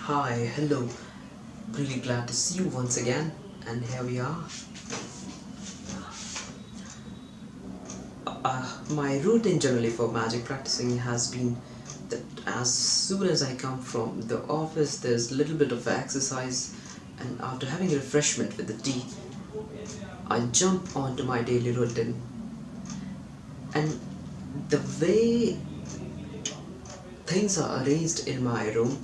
Hi, hello. Really glad to see you once again. And here we are. My routine generally for magic practicing has been that as soon as I come from the office, there's a little bit of exercise, and after having a refreshment with the tea, I jump onto my daily routine. And the way things are arranged in my room,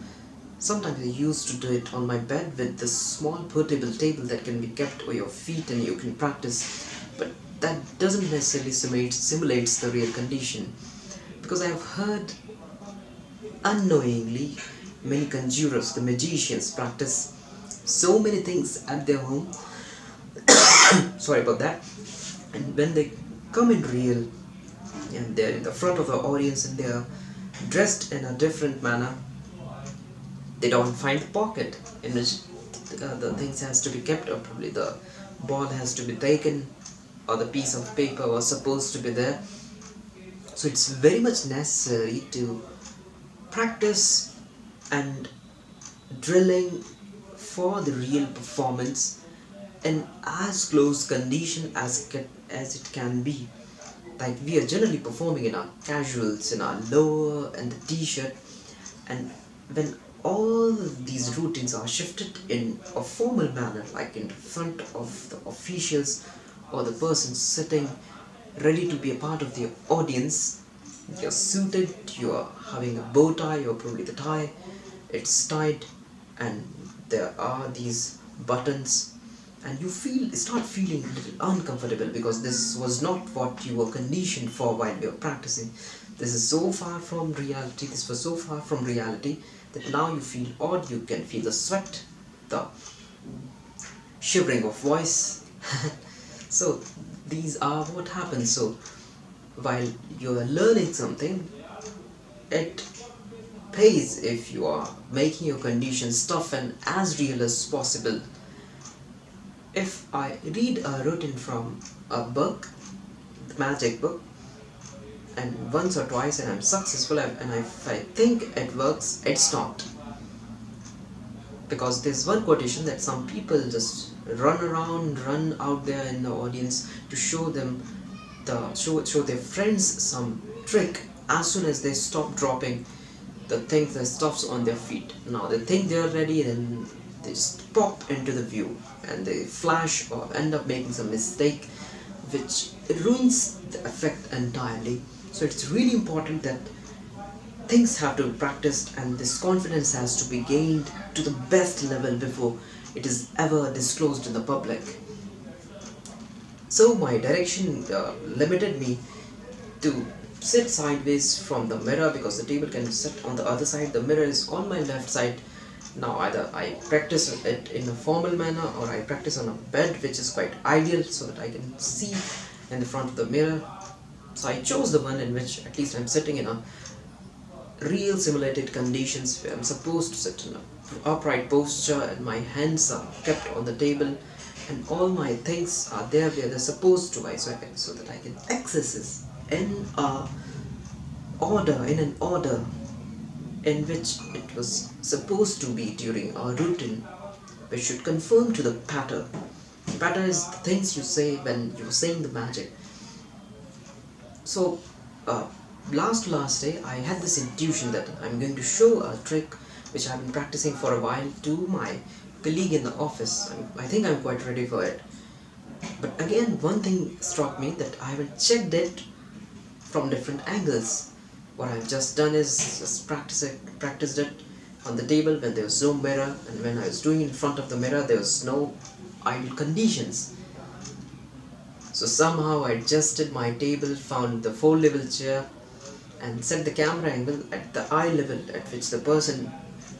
sometimes I used to do it on my bed with this small portable table that can be kept on your feet and you can practice. But that doesn't necessarily simulates the real condition, because I have heard unknowingly many conjurers, the magicians, practice so many things at their home. Sorry about that. And when they come in real and they're in the front of the audience and they're dressed in a different manner, they don't find the pocket in which the things has to be kept, or probably the ball has to be taken, or the piece of paper was supposed to be there. So it's very much necessary to practice and drilling for the real performance in as close condition as it can be. Like, we are generally performing in our casuals, in our lower and the t-shirt, and when all these routines are shifted in a formal manner, like in front of the officials or the person sitting ready to be a part of the audience, you're suited, you're having a bow tie or probably the tie, it's tied, and there are these buttons, and you start feeling a little uncomfortable because this was not what you were conditioned for while you were practicing. This is so far from reality, this was so far from reality that now you feel odd, you can feel the sweat, the shivering of voice. So these are what happens. So while you are learning something, it pays if you are making your conditions tough and as real as possible. If I read a routine from a book, the magic book, and once or twice and I'm successful, and if I think it works, it's not. Because there's one quotation that some people just run out there in the audience to show them show their friends some trick as soon as they stop dropping the things, the stuffs on their feet. Now they think they're ready, then they just pop into the view and they flash or end up making some mistake which ruins the effect entirely. So it's really important that things have to be practiced and this confidence has to be gained to the best level before it is ever disclosed in the public. So my direction limited me to sit sideways from the mirror, because the table can sit on the other side, the mirror is on my left side. Now either I practice it in a formal manner or I practice on a bed, which is quite ideal so that I can see in the front of the mirror. So I chose the one in which at least I'm sitting in a real simulated conditions where I'm supposed to sit in an upright posture and my hands are kept on the table and all my things are there where they're supposed to be, so that I can access this in an order in which it was supposed to be during our routine, which should conform to the pattern. Pattern is the things you say when you're saying the magic. So, uh, last day, I had this intuition that I'm going to show a trick which I've been practicing for a while to my colleague in the office. I think I'm quite ready for it. But again, one thing struck me that I haven't checked it from different angles. What I've just done is just practiced it on the table when there was no mirror, and when I was doing it in front of the mirror, there was no ideal conditions. So somehow I adjusted my table, found the fold-level chair, and set the camera angle at the eye level at which the person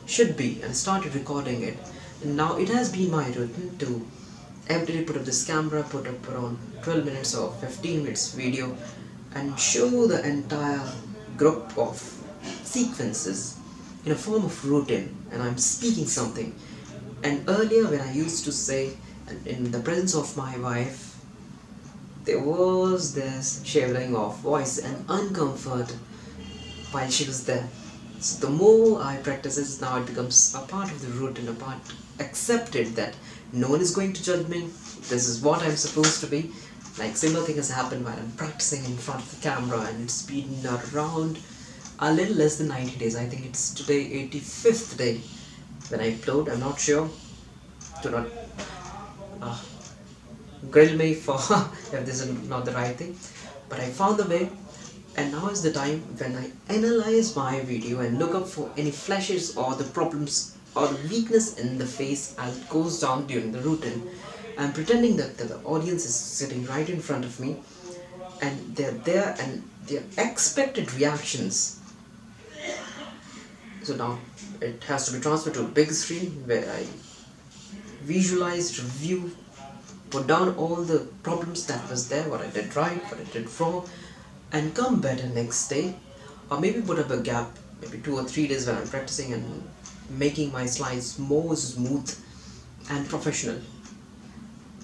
should be, and started recording it. And now it has been my routine to every day put up this camera, put up around 12 minutes or 15 minutes video, and show the entire group of sequences in a form of routine, and I'm speaking something. And earlier when I used to say, and in the presence of my wife, there was this shivering of voice and uncomfort while she was there. So the more I practice it, now it becomes a part of the routine, a part accepted that no one is going to judge me. This is what I'm supposed to be. Like similar thing has happened while I'm practicing in front of the camera, and it's been around a little less than 90 days. I think it's today 85th day when I upload. I'm not sure. Do not uh, grill me for if this is not the right thing. But I found the way, and now is the time when I analyze my video and look up for any flashes or the problems or the weakness in the face as it goes down during the routine. I'm pretending that the audience is sitting right in front of me, and they're there and their expected reactions. So now it has to be transferred to a big screen where I visualize, review, put down all the problems that was there, what I did right, what I did wrong, and come better next day, or maybe put up a gap, maybe 2 or 3 days when I'm practicing and making my slides more smooth and professional.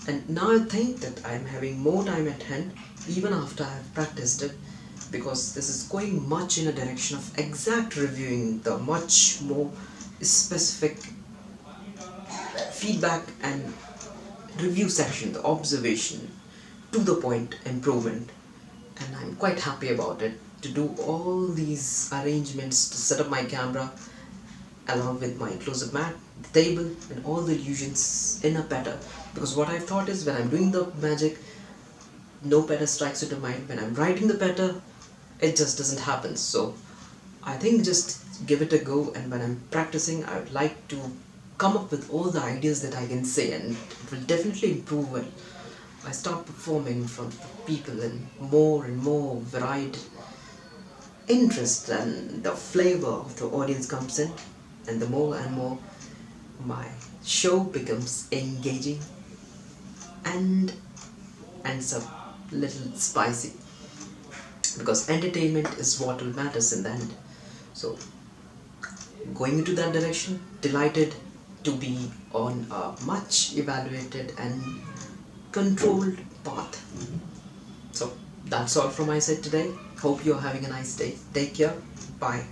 And now I think that I'm having more time at hand even after I've practiced it, because this is going much in a direction of exact reviewing, the much more specific feedback and review section, the observation, to the point improvement. And I'm quite happy about it to do all these arrangements to set up my camera along with my close-up mat, the table, and all the illusions in a pattern. Because what I've thought is when I'm doing the magic, no pattern strikes into mind. When I'm writing the pattern, it just doesn't happen. So I think just give it a go, and when I'm practicing, I would like to come up with all the ideas that I can say, and it will definitely improve when I start performing in front of people and more varied interest and the flavor of the audience comes in, and the more and more my show becomes engaging and ends up little spicy, because entertainment is what will matters in the end. So going into that direction, delighted to be on a much evaluated and controlled path. So that's all from my side today. Hope you're having a nice day. Take care. Bye.